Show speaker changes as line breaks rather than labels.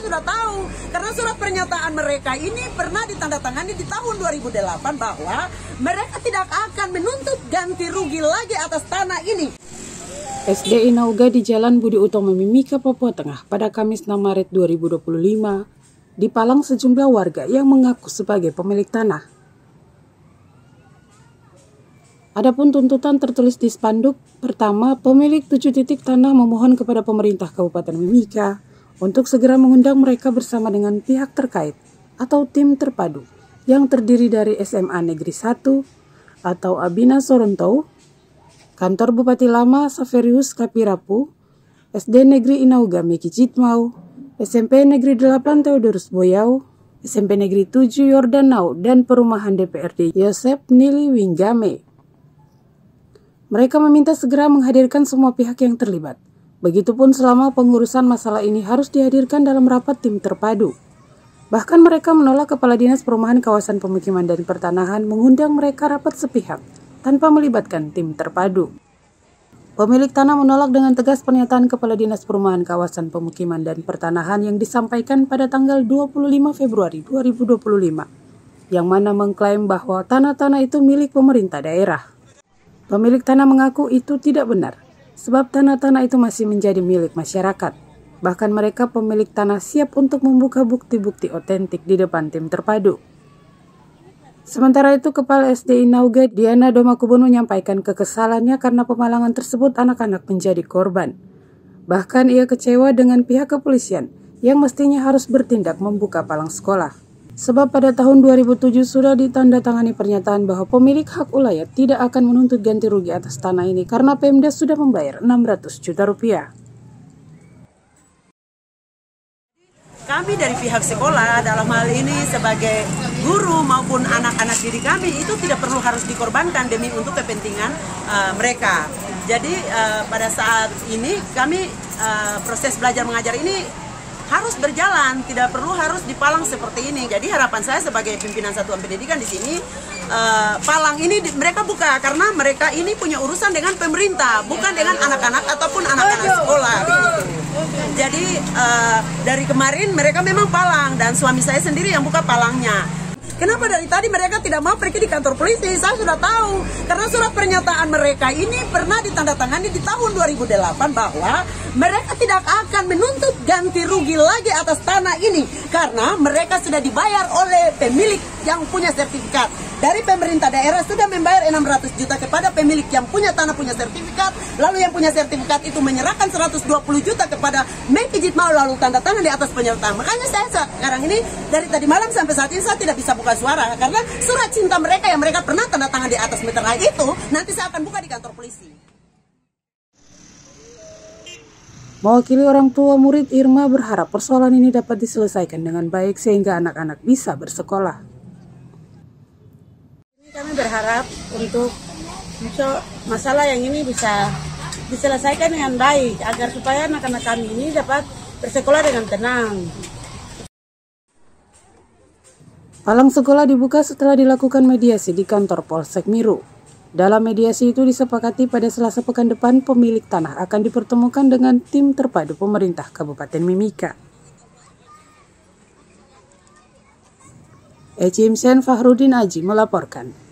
saya sudah tahu. Karena surat pernyataan mereka ini pernah ditandatangani di tahun 2008 bahwa mereka tidak akan menuntut ganti rugi lagi atas tanah ini.
SD Inauga di Jalan Budi Utomo Mimika, Papua Tengah pada Kamis 6 Maret 2025 dipalang sejumlah warga yang mengaku sebagai pemilik tanah. Adapun tuntutan tertulis di spanduk, pertama, pemilik 7 titik tanah memohon kepada pemerintah Kabupaten Mimika untuk segera mengundang mereka bersama dengan pihak terkait atau tim terpadu yang terdiri dari SMA Negeri 1 atau Abina Sorontau, Kantor Bupati Lama Saverius Kapirapu, SD Negeri Inauga Meki Citmau, SMP Negeri 8 Theodorus Boyau, SMP Negeri 7 Yordanau, dan Perumahan DPRD Yosep Nili Winggame. Mereka meminta segera menghadirkan semua pihak yang terlibat. Begitupun selama pengurusan masalah ini harus dihadirkan dalam rapat tim terpadu. Bahkan mereka menolak Kepala Dinas Perumahan Kawasan Pemukiman dan Pertanahan mengundang mereka rapat sepihak tanpa melibatkan tim terpadu. Pemilik tanah menolak dengan tegas pernyataan Kepala Dinas Perumahan Kawasan Pemukiman dan Pertanahan yang disampaikan pada tanggal 25 Februari 2025, yang mana mengklaim bahwa tanah-tanah itu milik pemerintah daerah. Pemilik tanah mengaku itu tidak benar, sebab tanah-tanah itu masih menjadi milik masyarakat. Bahkan mereka pemilik tanah siap untuk membuka bukti-bukti otentik di depan tim terpadu. Sementara itu, Kepala SD Inauga Diana Domakubun menyampaikan kekesalannya karena pemalangan tersebut anak-anak menjadi korban. Bahkan ia kecewa dengan pihak kepolisian yang mestinya harus bertindak membuka palang sekolah. Sebab pada tahun 2007 sudah ditandatangani pernyataan bahwa pemilik hak ulayat tidak akan menuntut ganti rugi atas tanah ini karena Pemda sudah membayar 600 juta rupiah.
Kami dari pihak sekolah dalam hal ini sebagai guru maupun anak-anak didik kami itu tidak perlu harus dikorbankan demi untuk kepentingan mereka. Jadi pada saat ini kami proses belajar mengajar ini harus berjalan, tidak perlu harus dipalang seperti ini. Jadi harapan saya sebagai pimpinan satuan pendidikan di sini, palang ini mereka buka karena mereka ini punya urusan dengan pemerintah, bukan dengan anak-anak ataupun anak-anak sekolah. Jadi dari kemarin mereka memang palang dan suami saya sendiri yang buka palangnya. Kenapa dari tadi mereka tidak mau pergi di kantor polisi? Saya sudah tahu. Karena surat pernyataan mereka ini pernah ditandatangani di tahun 2008 bahwa mereka tidak akan menuntut ganti rugi lagi atas tanah ini. Karena mereka sudah dibayar oleh pemilik yang punya sertifikat. Dari pemerintah daerah sudah membayar 600 juta kepada pemilik yang punya tanah punya sertifikat. Lalu yang punya sertifikat itu menyerahkan 120 juta kepada Meki Citmau lalu tanda tangan di atas penyertaan. Makanya saya sekarang ini dari tadi malam sampai saat ini saya tidak bisa buka suara. Karena surat cinta mereka yang mereka pernah tanda tangan di atas meterai itu nanti saya akan buka di kantor polisi.
Mewakili orang tua murid, Irma berharap persoalan ini dapat diselesaikan dengan baik sehingga anak-anak bisa bersekolah.
Kami berharap untuk masalah yang ini bisa diselesaikan dengan baik agar supaya anak-anak kami ini dapat bersekolah dengan tenang.
Palang sekolah dibuka setelah dilakukan mediasi di kantor Polsek Miru. Dalam mediasi itu disepakati pada Selasa pekan depan pemilik tanah akan dipertemukan dengan tim terpadu pemerintah Kabupaten Mimika. Ecim Sen Fahrudin Aji melaporkan.